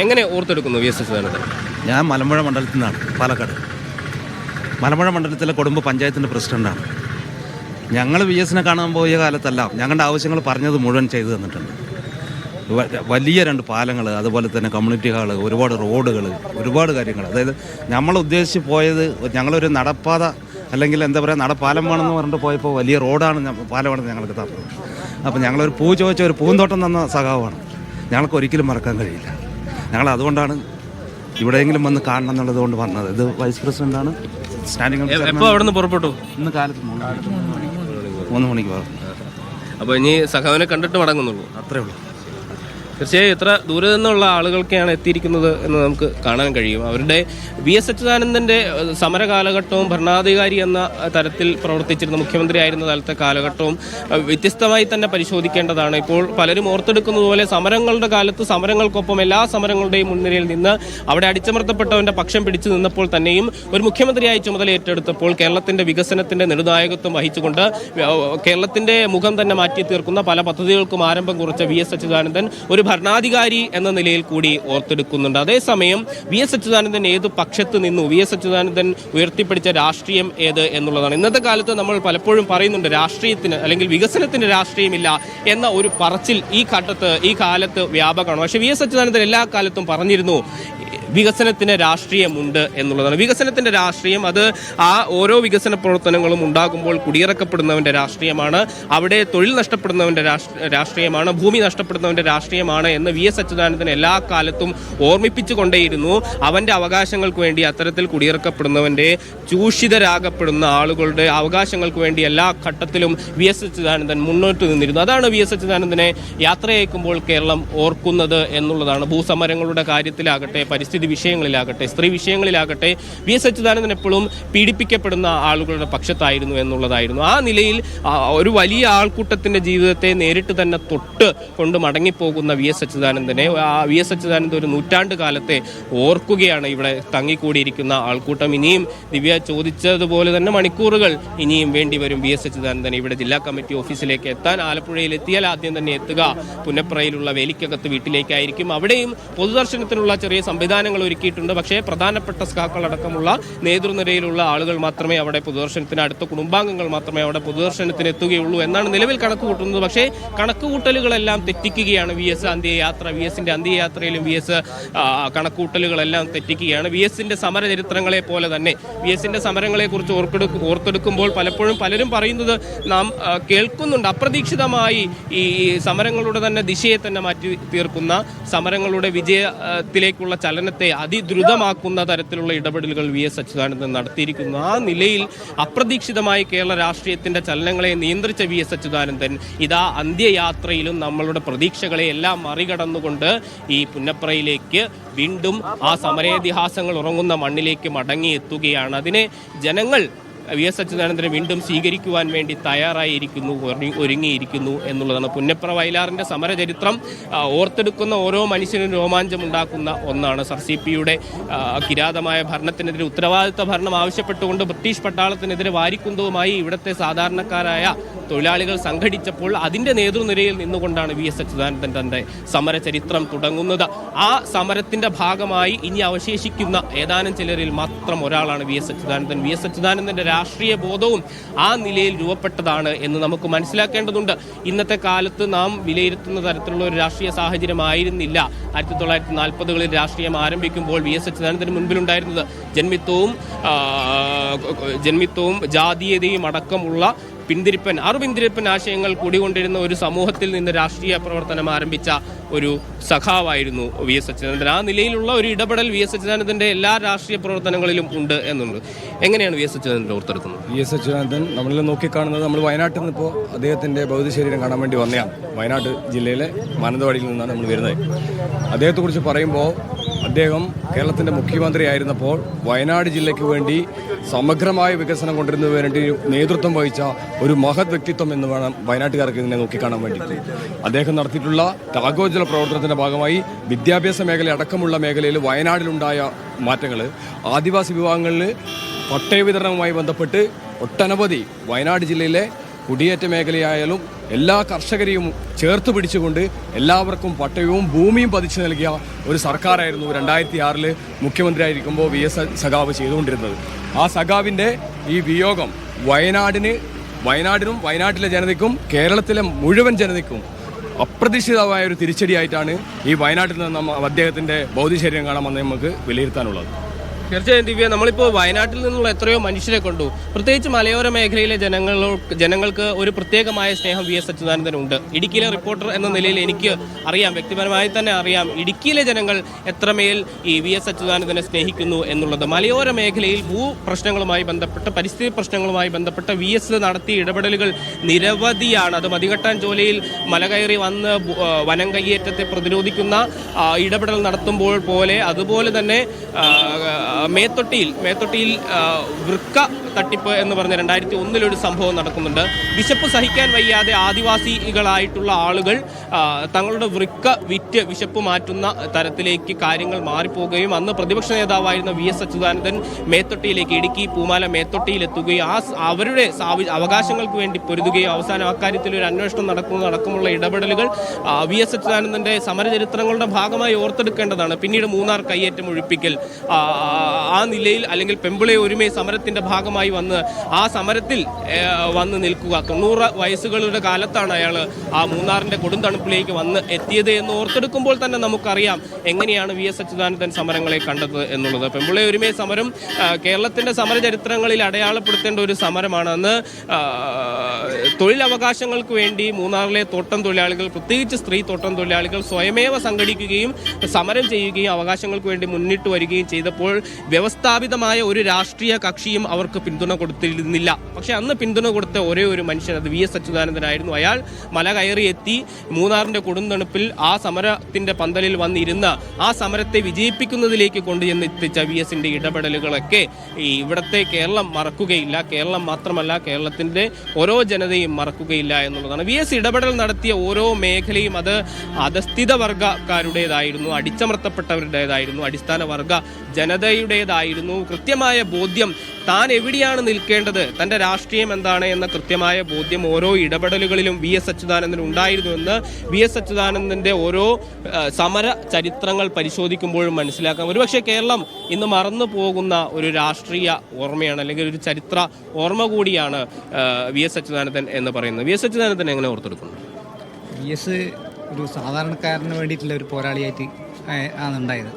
എങ്ങനെ ഓർത്തെടുക്കുന്നു V S Achuthanandan? ഞാൻ മലമ്പുഴ മണ്ഡലത്തിൽ നിന്നാണ്, പാലക്കാട്. മലമ്പുഴ മണ്ഡലത്തിലെ കൊടുമ്പ് പഞ്ചായത്തിൻ്റെ പ്രസിഡൻ്റാണ്. ഞങ്ങൾ വി എസിനെ കാണാൻ പോയ കാലത്തെല്ലാം ഞങ്ങളുടെ ആവശ്യങ്ങൾ പറഞ്ഞത് മുഴുവൻ ചെയ്തു തന്നിട്ടുണ്ട്. വലിയ 2 പാലങ്ങൾ, അതുപോലെ തന്നെ കമ്മ്യൂണിറ്റി ഹാള്, ഒരുപാട് റോഡുകൾ, ഒരുപാട് കാര്യങ്ങൾ. അതായത് നമ്മൾ ഉദ്ദേശിച്ച് പോയത് ഞങ്ങളൊരു നടപ്പാത അല്ലെങ്കിൽ എന്താ പറയുക നടപ്പാലം വേണമെന്ന് പറഞ്ഞിട്ട് പോയപ്പോൾ വലിയ റോഡാണ്, പാലമാണ് ഞങ്ങൾക്ക് തന്നത്. അപ്പോൾ ഞങ്ങളൊരു പൂ ചോദിച്ച ഒരു പൂന്തോട്ടം തന്ന സഖാവാണ്. ഞങ്ങൾക്ക് ഒരിക്കലും മറക്കാൻ കഴിയില്ല. ഞങ്ങൾ അതുകൊണ്ടാണ് ഇവിടെയെങ്കിലും വന്ന് കാണണം എന്നുള്ളത് കൊണ്ട് വന്നത്. ഇത് വൈസ് പ്രസിഡന്റാണ്. സ്റ്റാൻഡിംഗ് എപ്പോൾ അവിടെ നിന്ന് പുറപ്പെട്ടു? ഇന്ന് കാലത്ത് 3 മണിക്ക് പറഞ്ഞു. അപ്പോൾ ഇനി സഖാവിനെ കണ്ടിട്ട് മടങ്ങുന്നുള്ളൂ? അത്രേ ഉള്ളൂ. തീർച്ചയായും എത്ര ദൂരെ നിന്നുള്ള ആളുകൾക്കാണ് എത്തിയിരിക്കുന്നത് എന്ന് നമുക്ക് കാണാൻ കഴിയും. അവരുടെ വി എസ് അച്യുതാനന്ദൻ്റെ സമരകാലഘട്ടവും ഭരണാധികാരി എന്ന തരത്തിൽ പ്രവർത്തിച്ചിരുന്ന മുഖ്യമന്ത്രി ആയിരുന്ന കാലത്തെ കാലഘട്ടവും വ്യത്യസ്തമായി തന്നെ പരിശോധിക്കേണ്ടതാണ്. ഇപ്പോൾ പലരും ഓർത്തെടുക്കുന്നത് പോലെ സമരങ്ങളുടെ കാലത്ത് സമരങ്ങൾക്കൊപ്പം എല്ലാ സമരങ്ങളുടെയും മുൻനിരയിൽ നിന്ന് അവിടെ അടിച്ചമർത്തപ്പെട്ടവൻ്റെ പക്ഷം പിടിച്ചു നിന്നപ്പോൾ തന്നെയും ഒരു മുഖ്യമന്ത്രിയായി ചുമതല ഏറ്റെടുത്തപ്പോൾ കേരളത്തിൻ്റെ വികസനത്തിൻ്റെ നെടുനായകത്വം വഹിച്ചുകൊണ്ട് കേരളത്തിൻ്റെ മുഖം തന്നെ മാറ്റി തീർക്കുന്ന പല പദ്ധതികൾക്കും ആരംഭം കുറിച്ച വി എസ് അച്യുതാനന്ദൻ ഒരു ഭരണാധികാരി എന്ന നിലയിൽ കൂടി ഓർത്തെടുക്കുന്നുണ്ട്. അതേസമയം വി എസ് അച്യുതാനന്ദൻ ഏത് പക്ഷത്ത് നിന്നു, വി എസ് അച്യുതാനന്ദൻ ഉയർത്തിപ്പിടിച്ച രാഷ്ട്രീയം ഏത് എന്നുള്ളതാണ്. ഇന്നത്തെ കാലത്ത് നമ്മൾ പലപ്പോഴും പറയുന്നുണ്ട് രാഷ്ട്രീയത്തിന് അല്ലെങ്കിൽ വികസനത്തിന് രാഷ്ട്രീയമില്ല എന്ന ഒരു പറച്ചിൽ ഈ കാലത്ത് വ്യാപകമാണ്. പക്ഷേ വി എസ് അച്യുതാനന്ദൻ എല്ലാ കാലത്തും പറഞ്ഞിരുന്നു വികസനത്തിന് രാഷ്ട്രീയമുണ്ട് എന്നുള്ളതാണ്. വികസനത്തിൻ്റെ രാഷ്ട്രീയം അത് ഓരോ വികസന പ്രവർത്തനങ്ങളും ഉണ്ടാകുമ്പോൾ കുടിയിറക്കപ്പെടുന്നവൻ്റെ രാഷ്ട്രീയമാണ്, അവിടെ തൊഴിൽ നഷ്ടപ്പെടുന്നവൻ്റെ രാഷ്ട്രീയമാണ്, ഭൂമി നഷ്ടപ്പെടുന്നവൻ്റെ രാഷ്ട്രീയമാണ് എന്ന് വി എസ് അച്യുതാനന്ദൻ എല്ലാ കാലത്തും ഓർമ്മിപ്പിച്ചു കൊണ്ടേയിരുന്നു. അവൻ്റെ അവകാശങ്ങൾക്ക് വേണ്ടി അത്തരത്തിൽ കുടിയിറക്കപ്പെടുന്നവൻ്റെ ചൂഷിതരാകപ്പെടുന്ന ആളുകളുടെ അവകാശങ്ങൾക്ക് വേണ്ടി എല്ലാ ഘട്ടത്തിലും വി എസ് അച്യുതാനന്ദൻ മുന്നോട്ട് നിന്നിരുന്നു. അതാണ് വി എസ് അച്യുതാനന്ദനെ യാത്രയയക്കുമ്പോൾ കേരളം ഓർക്കുന്നത് എന്നുള്ളതാണ്. ഭൂസമരങ്ങളുടെ കാര്യത്തിലാകട്ടെ, പരിസ്ഥിതി വിഷയങ്ങളിലാകട്ടെ, സ്ത്രീ വിഷയങ്ങളിലാകട്ടെ വി എസ് അച്യുതാനന്ദൻ എപ്പോഴും പീഡിപ്പിക്കപ്പെടുന്ന ആളുകളുടെ പക്ഷത്തായിരുന്നു എന്നുള്ളതായിരുന്നു. ആ നിലയിൽ ഒരു വലിയ ആൾക്കൂട്ടത്തിൻ്റെ ജീവിതത്തെ നേരിട്ട് തന്നെ തൊട്ട് കൊണ്ട് മടങ്ങിപ്പോകുന്ന വി എസ് അച്യുതാനന്ദനെ വി എസ് അച്യുതാനന്ദൻ ഒരു നൂറ്റാണ്ട് കാലത്തെ ഓർക്കുകയാണ് ഇവിടെ തങ്ങിക്കൂടിയിരിക്കുന്ന ആൾക്കൂട്ടം. ഇനിയും ദിവ്യ ചോദിച്ചതുപോലെ തന്നെ മണിക്കൂറുകൾ ഇനിയും വേണ്ടി വരും വി എസ് അച്യുതാനന്ദൻ ഇവിടെ ജില്ലാ കമ്മിറ്റി ഓഫീസിലേക്ക് എത്താൻ. ആലപ്പുഴയിൽ എത്തിയാൽ ആദ്യം തന്നെ എത്തുക പുന്നപ്രയിലുള്ള വേലിക്കകത്ത് വീട്ടിലേക്കായിരിക്കും. അവിടെയും പൊതുദർശനത്തിനുള്ള ചെറിയ സംവിധാനങ്ങൾ ഒരുക്കിയിട്ടുണ്ട്. പക്ഷേ പ്രധാനപ്പെട്ട സഖാക്കളടക്കമുള്ള നേതൃനിരയിലുള്ള ആളുകൾ മാത്രമേ അവിടെ പൊതുദർശനത്തിന്, അടുത്ത കുടുംബാംഗങ്ങൾ മാത്രമേ അവിടെ പൊതുദർശനത്തിന് എത്തുകയുള്ളൂ എന്നാണ് നിലവിൽ കണക്ക് കൂട്ടുന്നത്. പക്ഷേ കണക്കുകൂട്ടലുകളെല്ലാം തെറ്റിക്കുകയാണ് വി എസ് അന്ത്യയാത്ര. വി എസിൻ്റെ അന്ത്യയാത്രയിലും വി എസ് കണക്കുകൂട്ടലുകളെല്ലാം തെറ്റിക്കുകയാണ്. വി എസിൻ്റെ സമരചരിത്രങ്ങളെ പോലെ തന്നെ വി എസിൻ്റെ സമരങ്ങളെക്കുറിച്ച് ഓർത്തെടുക്കുമ്പോൾ പലപ്പോഴും പലരും പറയുന്നത് നാം കേൾക്കുന്നുണ്ട്. അപ്രതീക്ഷിതമായി ഈ സമരങ്ങളുടെ തന്നെ ദിശയെ തന്നെ മാറ്റി തീർക്കുന്ന, സമരങ്ങളുടെ വിജയത്തിലേക്കുള്ള ചലനത്തെ അതിദ്രുതമാക്കുന്ന തരത്തിലുള്ള ഇടപെടലുകൾ വി എസ് അച്യുതാനന്ദൻ നടത്തിയിരിക്കുന്നു. ആ നിലയിൽ അപ്രതീക്ഷിതമായി കേരള രാഷ്ട്രീയത്തിന്റെ ചലനങ്ങളെ നിയന്ത്രിച്ച വി എസ് അച്യുതാനന്ദൻ ഇതാ അന്ത്യയാത്രയിലും നമ്മളുടെ പ്രതീക്ഷകളെ എല്ലാം മറികടന്നുകൊണ്ട് ഈ പുന്നപ്രയിലേക്ക് വീണ്ടും ആ സമരേതിഹാസങ്ങൾ ഉറങ്ങുന്ന മണ്ണിലേക്ക് മടങ്ങിയെത്തുകയാണ്. അതിനെ ജനങ്ങൾ വി എസ് അച്യുതാനന്ദനെ വീണ്ടും സ്വീകരിക്കുവാൻ വേണ്ടി തയ്യാറായിരിക്കുന്നു, ഒരുങ്ങിയിരിക്കുന്നു എന്നുള്ളതാണ്. പുന്നപ്ര വയലാറിൻ്റെ സമരചരിത്രം ഓർത്തെടുക്കുന്ന ഓരോ മനുഷ്യനും രോമാഞ്ചമുണ്ടാക്കുന്ന ഒന്നാണ്. SRCPയുടെ കിരാതമായ ഭരണത്തിനെതിരെ ഉത്തരവാദിത്ത ഭരണം ആവശ്യപ്പെട്ടുകൊണ്ട് ബ്രിട്ടീഷ് പട്ടാളത്തിനെതിരെ വാരിക്കുന്തവുമായി ഇവിടുത്തെ സാധാരണക്കാരായ തൊഴിലാളികൾ സംഘടിച്ചപ്പോൾ അതിൻ്റെ നേതൃനിരയിൽ നിന്നുകൊണ്ടാണ് വി എസ് അച്യുതാനന്ദൻ തൻ്റെ സമരചരിത്രം തുടങ്ങുന്നത്. ആ സമരത്തിൻ്റെ ഭാഗമായി ഇനി അവശേഷിക്കുന്ന ഏതാനും ചിലരിൽ മാത്രം ഒരാളാണ് V S Achuthanandan. V S അച്യുതാനന്ദൻ്റെ രാഷ്ട്രീയ ബോധവും ആ നിലയിൽ രൂപപ്പെട്ടതാണ് എന്ന് നമുക്ക് മനസ്സിലാക്കേണ്ടതുണ്ട്. ഇന്നത്തെ കാലത്ത് നാം വിലയിരുത്തുന്ന തരത്തിലുള്ള ഒരു രാഷ്ട്രീയ സാഹചര്യമായിരുന്നില്ല 1940കളിൽ രാഷ്ട്രീയം ആരംഭിക്കുമ്പോൾ വി എസ് അച്യുതാനന്ദന് മുൻപിലുണ്ടായിരുന്നത്. ജന്മിത്വവും ജാതീയതയും അടക്കമുള്ള പിന്തിരിപ്പൻ ആശയങ്ങൾ കൂടികൊണ്ടിരുന്ന ഒരു സമൂഹത്തിൽ നിന്ന് രാഷ്ട്രീയ പ്രവർത്തനം ആരംഭിച്ച ഒരു സഖാവായിരുന്നു വി എസ് അച്യുതാനന്ദൻ. ആ നിലയിലുള്ള ഒരു ഇടപെടൽ വി എസ് അച്യുതാനന്ദൻ്റെ എല്ലാ രാഷ്ട്രീയ പ്രവർത്തനങ്ങളിലും ഉണ്ട് എന്നുള്ളത്. എങ്ങനെയാണ് വി എസ് അച്യുതാനന്ദൻ ഓർത്തെടുക്കുന്നത്? വി എസ് അച്യുതാനന്ദൻ നമ്മളിൽ നോക്കിക്കാണുന്നത്, നമ്മൾ വയനാട്ടിൽ നിന്ന് ഇപ്പോൾ അദ്ദേഹത്തിൻ്റെ ഭൗതികശരീരം കാണാൻ വേണ്ടി വന്നതാണ്. വയനാട് ജില്ലയിലെ മാനന്തവാടിയിൽ നിന്നാണ് നമ്മൾ വരുന്നത്. അദ്ദേഹത്തെക്കുറിച്ച് പറയുമ്പോൾ അദ്ദേഹം കേരളത്തിൻ്റെ മുഖ്യമന്ത്രി ആയിരുന്നപ്പോൾ വയനാട് ജില്ലയ്ക്ക് വേണ്ടി സമഗ്രമായ വികസനം കൊണ്ടുവരുന്നതിന് വേണ്ടി നേതൃത്വം വഹിച്ച ഒരു മഹത് വ്യക്തിത്വം എന്ന് വേണം വയനാട്ടുകാർക്ക് ഇതിനെ നോക്കിക്കാണാൻ വേണ്ടി. അദ്ദേഹം നടത്തിയിട്ടുള്ള ത്യാഗോജ്വല പ്രവർത്തനത്തിൻ്റെ ഭാഗമായി വിദ്യാഭ്യാസ മേഖല അടക്കമുള്ള മേഖലയിൽ വയനാടിലുണ്ടായ മാറ്റങ്ങൾ, ആദിവാസി വിഭാഗങ്ങളിൽ പട്ടയ വിതരണവുമായി ബന്ധപ്പെട്ട് ഒട്ടനവധി വയനാട് ജില്ലയിലെ കുടിയേറ്റ മേഖലയായാലും എല്ലാ കർഷകരെയും ചേർത്ത് പിടിച്ചുകൊണ്ട് എല്ലാവർക്കും പട്ടയവും ഭൂമിയും പതിച്ചു നൽകിയ ഒരു സർക്കാരായിരുന്നു 2006 മുഖ്യമന്ത്രിയായിരിക്കുമ്പോൾ VS സഖാവ് ചെയ്തുകൊണ്ടിരുന്നത്. ആ സഖാവിൻ്റെ ഈ വിയോഗം വയനാടിനും വയനാട്ടിലെ ജനതയ്ക്കും കേരളത്തിലെ മുഴുവൻ ജനതയ്ക്കും അപ്രതീക്ഷിതമായ ഒരു തിരിച്ചടിയായിട്ടാണ് ഈ വയനാട്ടിൽ നിന്ന് അദ്ദേഹത്തിൻ്റെ ഭൗതികശരീരം കാണാൻ വന്ന് നമുക്ക് വിലയിരുത്താനുള്ളത്. തീർച്ചയായും ദിവ്യ, നമ്മളിപ്പോൾ വയനാട്ടിൽ നിന്നുള്ള എത്രയോ മനുഷ്യരെ കണ്ടു. പ്രത്യേകിച്ച് മലയോര മേഖലയിലെ ജനങ്ങൾക്ക് ഒരു പ്രത്യേകമായ സ്നേഹം VS അച്യുതാനന്ദനുണ്ട്. ഇടുക്കിയിലെ റിപ്പോർട്ടർ എന്ന നിലയിൽ എനിക്ക് അറിയാം, വ്യക്തിപരമായി തന്നെ അറിയാം, ഇടുക്കിയിലെ ജനങ്ങൾ എത്രമേൽ ഈ VS അച്യുതാനന്ദനെ സ്നേഹിക്കുന്നു എന്നുള്ളത്. മലയോര മേഖലയിൽ ഭൂപ്രശ്നങ്ങളുമായി ബന്ധപ്പെട്ട്, പരിസ്ഥിതി പ്രശ്നങ്ങളുമായി ബന്ധപ്പെട്ട VS നടത്തിയ ഇടപെടലുകൾ നിരവധിയാണ്. അത് മതികെട്ടാൻ ജോലിയിൽ മല കയറി വന്ന് വനം കയ്യേറ്റത്തെ പ്രതിരോധിക്കുന്ന ഇടപെടൽ നടത്തുമ്പോൾ പോലെ, അതുപോലെ തന്നെ മേത്തൊട്ടിയിൽ വൃക്ക തട്ടിപ്പ് എന്ന് പറഞ്ഞ 2001 സംഭവം നടക്കുന്നുണ്ട്. വിശപ്പ് സഹിക്കാൻ വയ്യാതെ ആദിവാസികളായിട്ടുള്ള ആളുകൾ തങ്ങളുടെ വൃക്ക വിറ്റ് വിശപ്പ് മാറ്റുന്ന തരത്തിലേക്ക് കാര്യങ്ങൾ മാറിപ്പോവുകയും അന്ന് പ്രതിപക്ഷ നേതാവായിരുന്ന VS അച്യുതാനന്ദൻ മേത്തൊട്ടിയിലേക്ക്, ഇടുക്കി പൂമാല മേത്തൊട്ടിയിലെത്തുകയും അവരുടെ അവകാശങ്ങൾക്ക് വേണ്ടി പൊരുതുകയും അവസാനം അക്കാര്യത്തിൽ ഒരു അന്വേഷണം നടക്കുമുള്ള ഇടപെടലുകൾ VS അച്യുതാനന്ദൻ്റെ സമരചരിത്രങ്ങളുടെ ഭാഗമായി ഓർത്തെടുക്കേണ്ടതാണ്. പിന്നീട് മൂന്നാർ കയ്യേറ്റം ഒഴിപ്പിക്കൽ, ആ നിലയിൽ അല്ലെങ്കിൽ പെമ്പിളെ ഒരുമേ സമരത്തിൻ്റെ ഭാഗമായി വന്ന് ആ സമരത്തിൽ വന്ന് നിൽക്കുക. 90 വയസ്സുകളുടെ കാലത്താണ് അയാൾ ആ മൂന്നാറിൻ്റെ കൊടുന്തണുപ്പിലേക്ക് വന്ന് എത്തിയത് എന്ന് ഓർത്തെടുക്കുമ്പോൾ തന്നെ നമുക്കറിയാം എങ്ങനെയാണ് VS അച്യുതാനന്ദൻ സമരങ്ങളെ കണ്ടത് എന്നുള്ളത്. പെമ്പിളെ ഒരുമേ സമരം കേരളത്തിൻ്റെ സമരചരിത്രങ്ങളിൽ അടയാളപ്പെടുത്തേണ്ട ഒരു സമരമാണ്. അന്ന് തൊഴിലവകാശങ്ങൾക്ക് വേണ്ടി മൂന്നാറിലെ തോട്ടം തൊഴിലാളികൾ, പ്രത്യേകിച്ച് സ്ത്രീ തോട്ടം തൊഴിലാളികൾ സ്വയമേവ സംഘടിക്കുകയും സമരം ചെയ്യുകയും അവകാശങ്ങൾക്ക് വേണ്ടി മുന്നിട്ട് വരികയും ചെയ്തപ്പോൾ വ്യവസ്ഥാപിതമായ ഒരു രാഷ്ട്രീയ കക്ഷിയും അവർക്ക് പിന്തുണ കൊടുത്തിരുന്നില്ല. പക്ഷെ അന്ന് പിന്തുണ കൊടുത്ത ഒരേ ഒരു മനുഷ്യൻ അത് VS അച്യുതാനന്ദനായിരുന്നു. അയാൾ മല കയറി എത്തി മൂന്നാറിൻ്റെ കൊടുന്തണുപ്പിൽ ആ സമരത്തിൻ്റെ പന്തലിൽ വന്നിരുന്ന ആ സമരത്തെ വിജയിപ്പിക്കുന്നതിലേക്ക് കൊണ്ടുചെന്ന് എത്തിച്ച VSന്റെ ഇടപെടലുകളൊക്കെ ഇവിടുത്തെ കേരളം മറക്കുകയില്ല. കേരളം മാത്രമല്ല, കേരളത്തിൻ്റെ ഓരോ ജനതയും മറക്കുകയില്ല എന്നുള്ളതാണ്. VS ഇടപെടൽ നടത്തിയ ഓരോ മേഖലയും അത് അധസ്ഥിത വർഗക്കാരുടേതായിരുന്നു, അടിച്ചമർത്തപ്പെട്ടവരുടേതായിരുന്നു, അടിസ്ഥാന വർഗ ജനതയുടേതായിരുന്നു. കൃത്യമായ ബോധ്യം താൻ എവിടെയാണ് നിൽക്കേണ്ടത്, തൻ്റെ രാഷ്ട്രീയം എന്താണ് എന്ന കൃത്യമായ ബോധ്യം ഓരോ ഇടപെടലുകളിലും VS അച്യുതാനന്ദന് ഉണ്ടായിരുന്നുവെന്ന് VS അച്യുതാനന്ദൻ്റെ ഓരോ സമര ചരിത്രങ്ങൾ പരിശോധിക്കുമ്പോഴും മനസ്സിലാക്കാം. ഒരുപക്ഷെ കേരളം ഇന്ന് മറന്നു പോകുന്ന ഒരു രാഷ്ട്രീയ ഓർമ്മയാണ്, അല്ലെങ്കിൽ ഒരു ചരിത്ര ഓർമ്മ കൂടിയാണ് VS അച്യുതാനന്ദൻ എന്ന് പറയുന്നത്. VS അച്യുതാനന്ദൻ എങ്ങനെ ഓർത്തെടുക്കുന്നു? VS ഒരു സാധാരണക്കാരന് വേണ്ടിയിട്ടുള്ള ഒരു പോരാളിയായിട്ട് ആണ് ഉണ്ടായത്.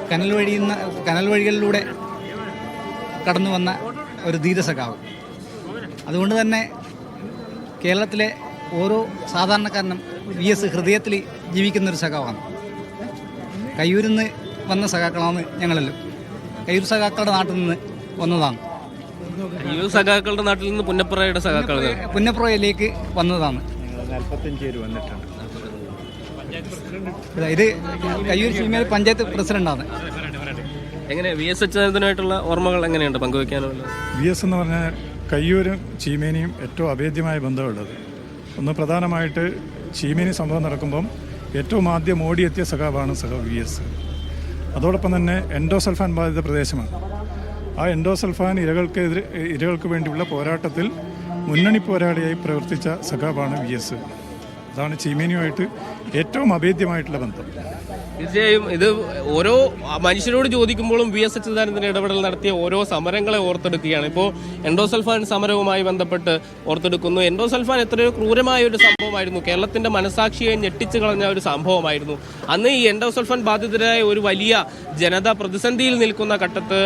കനൽ വഴികളിലൂടെ കടന്നു വന്ന ഒരു ധീരസഖാവ്. അതുകൊണ്ട് തന്നെ കേരളത്തിലെ ഓരോ സാധാരണക്കാരനും VS ഹൃദയത്തിൽ ജീവിക്കുന്നൊരു സഖാവാണ്. കയ്യൂരിൽ നിന്ന് വന്ന സഖാക്കളാണ് ഞങ്ങളെല്ലാം. കയ്യൂർ സഖാക്കളുടെ നാട്ടിൽ നിന്ന് വന്നതാണ്. കയ്യൂർ സഖാക്കളുടെ നാട്ടിൽ നിന്ന് പുന്നപ്രയിലേക്ക് വന്നതാണ്. 45 പേര് വന്നിട്ടുണ്ട്. ഇത് കയ്യൂർ ചീമേൽ പഞ്ചായത്ത് പ്രസിഡന്റാണ്. എങ്ങനെ VS അച്യുതാനന്ദനായിട്ടുള്ള ഓർമ്മകൾ എങ്ങനെയുണ്ട് പങ്കുവയ്ക്കാനുള്ള? VS എന്ന് പറഞ്ഞാൽ കയ്യൂരും ചീമേനിയും ഏറ്റവും അഭേദ്യമായ ബന്ധമുള്ളത്. ഒന്ന് പ്രധാനമായിട്ട് ചീമേനി സംഭവം നടക്കുമ്പം ഏറ്റവും ആദ്യം ഓടിയെത്തിയ സഖാവാണ് സഖാവ് VS. അതോടൊപ്പം തന്നെ എൻഡോസൾഫാൻ ബാധിത പ്രദേശമാണ്. ആ എൻഡോസൾഫാൻ ഇരകൾക്ക് വേണ്ടിയുള്ള പോരാട്ടത്തിൽ മുന്നണി പോരാളിയായി പ്രവർത്തിച്ച സഖാവാണ് VS. അതാണ് ചീമേനിയുമായിട്ട് ഏറ്റവും അഭേദ്യമായിട്ടുള്ള ബന്ധം. തീർച്ചയായും ഇത് ഓരോ മനുഷ്യരോട് ചോദിക്കുമ്പോഴും VS അച്യുതാനന്ദൻ ഇടപെടൽ നടത്തിയ ഓരോ സമരങ്ങളെ ഓർത്തെടുക്കുകയാണ്. ഇപ്പോൾ എൻഡോസൾഫാൻ സമരവുമായി ബന്ധപ്പെട്ട് ഓർത്തെടുക്കുന്നു. എൻഡോസൾഫാൻ എത്രയോ ക്രൂരമായ ഒരു സംഭവമായിരുന്നു, കേരളത്തിൻ്റെ മനസാക്ഷിയെ ഞെട്ടിച്ചു കളഞ്ഞ ഒരു സംഭവമായിരുന്നു. അന്ന് ഈ എൻഡോസൾഫാൻ ബാധിതരായ ഒരു വലിയ ജനത പ്രതിസന്ധിയിൽ നിൽക്കുന്ന ഘട്ടത്ത്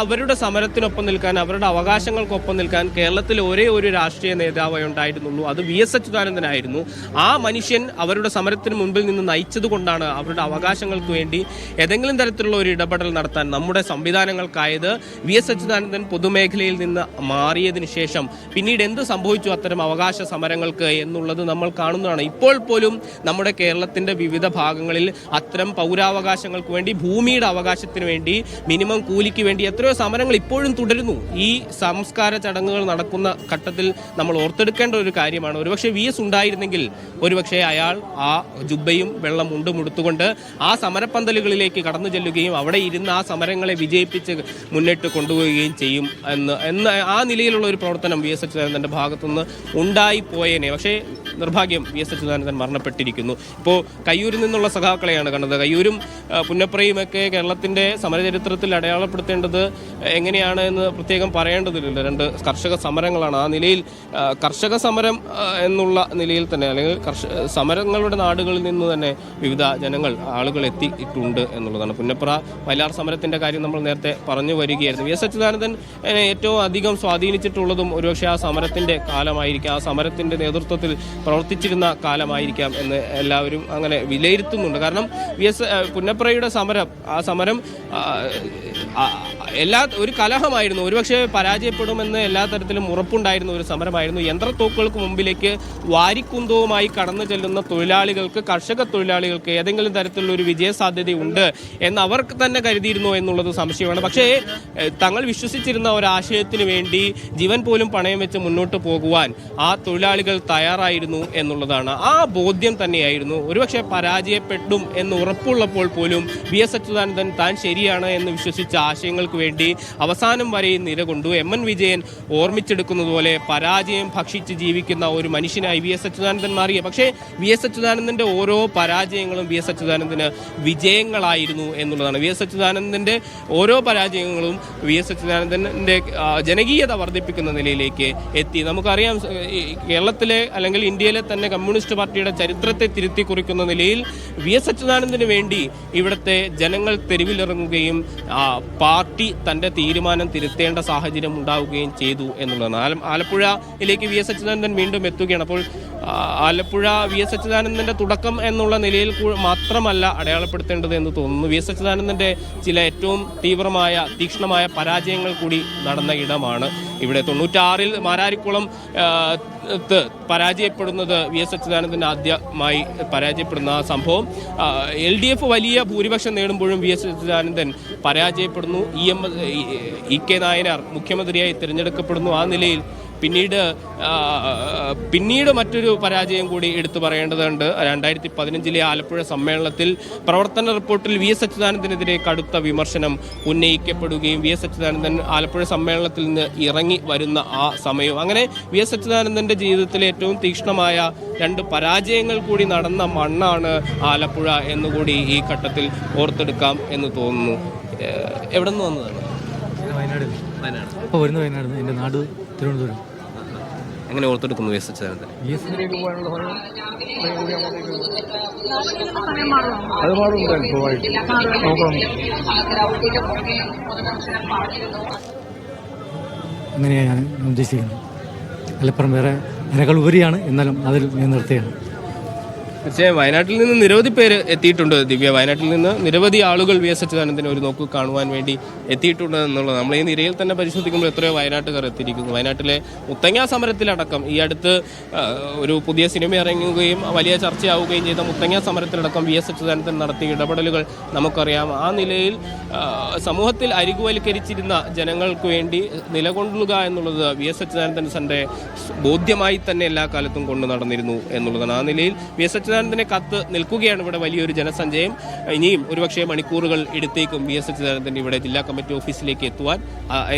അവരുടെ സമരത്തിനൊപ്പം നിൽക്കാൻ, അവരുടെ അവകാശങ്ങൾക്കൊപ്പം നിൽക്കാൻ കേരളത്തിൽ ഒരേ ഒരു രാഷ്ട്രീയ നേതാവേ ഉണ്ടായിരുന്നുള്ളൂ, അത് VS അച്യുതാനന്ദനായിരുന്നു. ആ മനുഷ്യൻ അവരുടെ സമരത്തിന് മുൻപിൽ നിന്ന് നയിച്ചത് കൊണ്ടാണ് അവരുടെ അവകാശങ്ങൾക്ക് വേണ്ടി ഏതെങ്കിലും തരത്തിലുള്ള ഒരു ഇടപെടൽ നടത്താൻ നമ്മുടെ സംവിധാനങ്ങൾക്കായത്. VS അച്യുതാനന്ദൻ പൊതുമേഖലയിൽ നിന്ന് മാറിയതിനു ശേഷം പിന്നീട് എന്ത് സംഭവിച്ചു അത്തരം അവകാശ സമരങ്ങൾക്ക് എന്നുള്ളത് നമ്മൾ കാണുന്നതാണ്. ഇപ്പോൾ പോലും നമ്മുടെ കേരളത്തിൻ്റെ വിവിധ ഭാഗങ്ങളിൽ അത്തരം പൗരാവകാശങ്ങൾക്ക് വേണ്ടി, ഭൂമിയുടെ അവകാശത്തിന് വേണ്ടി, മിനിമം കൂലിക്ക് വേണ്ടി എത്രയോ സമരങ്ങൾ ഇപ്പോഴും തുടരുന്നു. ഈ സംസ്കാര ചടങ്ങുകൾ നടക്കുന്ന ഘട്ടത്തിൽ നമ്മൾ ഓർത്തെടുക്കേണ്ട ഒരു കാര്യമാണ്. ഒരുപക്ഷെ VS ഉണ്ടായിരുന്നെങ്കിൽ ഒരുപക്ഷെ അയാൾ ആ ജുബ്ബയും വെള്ളം മുണ്ടുമുടുത്തുകൊണ്ട് ആ സമരപ്പന്തലുകളിലേക്ക് കടന്നു ചെല്ലുകയും അവിടെ ഇരുന്ന് ആ സമരങ്ങളെ വിജയിപ്പിച്ച് മുന്നിട്ട് കൊണ്ടുപോവുകയും ചെയ്യും എന്ന് ആ നിലയിലുള്ള ഒരു പ്രവർത്തനം വി എസ് അച്യുതാനന്ദൻ്റെ ഭാഗത്തുനിന്ന് ഉണ്ടായിപ്പോയേനെ. പക്ഷേ നിർഭാഗ്യം വി എസ് അച്യുതാനന്ദൻ മരണപ്പെട്ടിരിക്കുന്നു. ഇപ്പോൾ കയ്യൂരിൽ നിന്നുള്ള സഖാക്കളെയാണ് കണ്ടത്. കയ്യൂരും പുന്നപ്രയുമൊക്കെ കേരളത്തിൻ്റെ സമരചരിത്രത്തിൽ അടയാളപ്പെടുത്തേണ്ടത് എങ്ങനെയാണ് എന്ന് പ്രത്യേകം പറയേണ്ടതില്ല. രണ്ട് കർഷക സമരങ്ങളാണ്. ആ നിലയിൽ കർഷക സമരം എന്നുള്ള നിലയിൽ തന്നെ അല്ലെങ്കിൽ സമരങ്ങളുടെ നാടുകളിൽ നിന്ന് തന്നെ വിവിധ ആളുകൾ എത്തിയിട്ടുണ്ട് എന്നുള്ളതാണ്. പുന്നപ്ര വയലാർ സമരത്തിൻ്റെ കാര്യം നമ്മൾ നേരത്തെ പറഞ്ഞു വരികയായിരുന്നു. വി എസ് അച്യുതാനന്ദൻ ഏറ്റവും അധികം സ്വാധീനിച്ചിട്ടുള്ളതും ഒരുപക്ഷെ ആ സമരത്തിൻ്റെ കാലമായിരിക്കാം, ആ സമരത്തിൻ്റെ നേതൃത്വത്തിൽ പ്രവർത്തിച്ചിരുന്ന കാലമായിരിക്കാം എന്ന് എല്ലാവരും അങ്ങനെ വിലയിരുത്തുന്നുണ്ട്. കാരണം പുന്നപ്രയുടെ സമരം, ആ സമരം ഒരു കലഹമായിരുന്നു. ഒരുപക്ഷെ പരാജയപ്പെടുമെന്ന് എല്ലാ തരത്തിലും ഉറപ്പുണ്ടായിരുന്ന ഒരു സമരമായിരുന്നു. യന്ത്രത്തോക്കുകൾക്ക് മുമ്പിലേക്ക് വാരിക്കുന്തവുമായി കടന്നു ചെല്ലുന്ന തൊഴിലാളികൾക്ക്, കർഷക തൊഴിലാളികൾക്ക് ഏതെങ്കിലും തരത്തിലുള്ള ഒരു വിജയസാധ്യതയുണ്ട് എന്ന് അവർക്ക് തന്നെ കരുതിയിരുന്നു എന്നുള്ളത് സംശയമാണ്. പക്ഷേ തങ്ങൾ വിശ്വസിച്ചിരുന്ന ഒരാശയത്തിന് വേണ്ടി ജീവൻ പോലും പണയം വെച്ച് മുന്നോട്ട് പോകുവാൻ ആ തൊഴിലാളികൾ തയ്യാറായിരുന്നു എന്നുള്ളതാണ്. ആ ബോധ്യം തന്നെയായിരുന്നു. ഒരുപക്ഷെ പരാജയപ്പെടും എന്ന് ഉറപ്പുള്ളപ്പോൾ പോലും വി എസ് അച്യുതാനന്ദൻ താൻ ശരിയാണ് എന്ന് വിശ്വസിച്ച ആശയങ്ങൾക്ക് വേണ്ടി അവസാനം വരെയും നിലകൊണ്ടു. എം.എൻ. വിജയൻ ഓർമ്മിച്ചെടുക്കുന്നത് പോലെ പരാജയം ഭക്ഷിച്ച് ജീവിക്കുന്ന ഒരു മനുഷ്യനായി വി എസ് അച്യുതാനന്ദൻ മാറിയ. പക്ഷേ വി എസ് അച്യുതാനന്ദൻ്റെ ഓരോ പരാജയങ്ങളും വി എസ് അച്യുതാനന്ദന് വിജയങ്ങളായിരുന്നു എന്നുള്ളതാണ്. വി എസ് അച്യുതാനന്ദൻ്റെ ഓരോ പരാജയങ്ങളും വി എസ് അച്യുതാനന്ദൻ്റെ ജനകീയത വർദ്ധിപ്പിക്കുന്ന നിലയിലേക്ക് എത്തി. നമുക്കറിയാം, കേരളത്തിലെ അല്ലെങ്കിൽ ഇന്ത്യയിലെ തന്നെ കമ്മ്യൂണിസ്റ്റ് പാർട്ടിയുടെ ചരിത്രത്തെ തിരുത്തി കുറിക്കുന്ന നിലയിൽ വി എസ് അച്യുതാനന്ദന് വേണ്ടി ഇവിടുത്തെ ജനങ്ങൾ തെരുവിലിറങ്ങുകയും പാർട്ടി തൻ്റെ തീരുമാനം തിരുത്തേണ്ട സാഹചര്യം ഉണ്ടാവുകയും ചെയ്തു എന്നുള്ളതാണ്. ആലപ്പുഴയിലേക്ക് വി എസ് അച്യുതാനന്ദൻ വീണ്ടും എത്തുകയാണ്. അപ്പോൾ ആലപ്പുഴ വി എസ് അച്യുതാനന്ദൻ്റെ തുടക്കം എന്നുള്ള നിലയിൽ മാത്രമല്ല അടയാളപ്പെടുത്തേണ്ടത് എന്ന് തോന്നുന്നു. വി എസ് അച്യുതാനന്ദൻ്റെ ചില ഏറ്റവും തീക്ഷ്ണമായ പരാജയങ്ങൾ കൂടി നടന്ന ഇടമാണ് ഇവിടെ. 96-ൽ മാരാരിക്കുളം പരാജയപ്പെടുന്നത് വി എസ് അച്യുതാനന്ദൻ ആദ്യമായി പരാജയപ്പെടുന്ന ആ സംഭവം. LDF വലിയ ഭൂരിപക്ഷം നേടുമ്പോഴും വി എസ് അച്യുതാനന്ദൻ പരാജയപ്പെടുന്നു. EK നായനാർ മുഖ്യമന്ത്രിയായി തിരഞ്ഞെടുക്കപ്പെടുന്നു. ആ നിലയിൽ പിന്നീട് മറ്റൊരു പരാജയം കൂടി എടുത്തു പറയേണ്ടതുണ്ട്. 2015-ലെ ആലപ്പുഴ സമ്മേളനത്തിൽ പ്രവർത്തന റിപ്പോർട്ടിൽ വി എസ് അച്യുതാനന്ദനെതിരെ കടുത്ത വിമർശനം ഉന്നയിക്കപ്പെടുകയും വി എസ് അച്യുതാനന്ദൻ ആലപ്പുഴ സമ്മേളനത്തിൽ നിന്ന് ഇറങ്ങി വരുന്ന ആ സമയവും അങ്ങനെ വി എസ് അച്യുതാനന്ദൻ്റെ ജീവിതത്തിലെ ഏറ്റവും തീക്ഷ്ണമായ രണ്ട് പരാജയങ്ങൾ കൂടി നടന്ന മണ്ണാണ് ആലപ്പുഴ എന്നുകൂടി ഈ ഘട്ടത്തിൽ ഓർത്തെടുക്കാം എന്ന് തോന്നുന്നു. എവിടെ നിന്ന് വന്നതാണ്? വയനാട്. അപ്പോൾ വരുന്ന വയനാട്, എൻ്റെ നാട് തിരുവനന്തപുരം. എങ്ങനെ ഓർത്തെടുക്കുന്നു വി എസ് അച്യുതാനന്ദൻ? അങ്ങനെയാണ് ഞാൻ ഉദ്ദേശിക്കുന്നത്. മലപ്പുറം വേറെ അതിനേക്കാൾ ഉപരിയാണ്, എന്നാലും അതിൽ ഞാൻ നിർത്തുകയാണ്. തീർച്ചയായും വയനാട്ടിൽ നിന്ന് നിരവധി പേര് എത്തിയിട്ടുണ്ട്. ദിവ്യ, വയനാട്ടിൽ നിന്ന് നിരവധി ആളുകൾ വി എസ് അച്യുതാനന്ദനെ ഒരു നോക്ക് കാണുവാൻ വേണ്ടി എത്തിയിട്ടുണ്ട് എന്നുള്ളത്. നമ്മൾ ഈ നിരയിൽ തന്നെ പരിശോധിക്കുമ്പോൾ എത്രയോ വയനാട്ടുകാർ എത്തിയിരിക്കുന്നു. വയനാട്ടിലെ മുത്തങ്ങ സമരത്തിലടക്കം ഈ അടുത്ത് ഒരു പുതിയ സിനിമ ഇറങ്ങുകയും വലിയ ചർച്ചയാവുകയും ചെയ്ത മുത്തങ്ങ സമരത്തിലടക്കം വി എസ് അച്യുതാനന്ദൻ നടത്തിയ ഇടപെടലുകൾ നമുക്കറിയാം. ആ നിലയിൽ സമൂഹത്തിൽ അരികുവൽക്കരിച്ചിരുന്ന ജനങ്ങൾക്ക് വേണ്ടി നിലകൊള്ളുക എന്നുള്ളത് വി എസ് അച്യുതാനന്ദൻ്റെ ബോധ്യമായി തന്നെ എല്ലാ കാലത്തും കൊണ്ടു നടന്നിരുന്നു എന്നുള്ളതാണ്. ആ നിലയിൽ വി എസ് അച്യുതാനന്ദനെ കത്ത് നിൽക്കുകയാണ് ഇവിടെ വലിയൊരു ജനസഞ്ചയം. ഇനിയും ഒരുപക്ഷെ മണിക്കൂറുകൾ എടുത്തേക്കും വി എസ് അച്യുതാനന്ദൻ ഇവിടെ ജില്ലാ കമ്മിറ്റി ഓഫീസിലേക്ക് എത്തുവാൻ.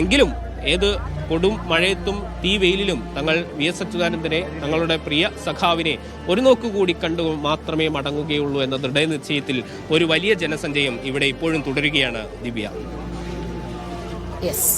എങ്കിലും ഏത് കൊടും മഴയത്തും തീ വെയിലിലും തങ്ങൾ വി എസ് അച്യുതാനന്ദനെ, തങ്ങളുടെ പ്രിയ സഖാവിനെ ഒരു നോക്കുകൂടി കണ്ടു മാത്രമേ മടങ്ങുകയുള്ളൂ എന്ന ദൃഢനിശ്ചയത്തിൽ ഒരു വലിയ ജനസഞ്ചയം ഇവിടെ ഇപ്പോഴും തുടരുകയാണ്. ദിവ്യ. യെസ്.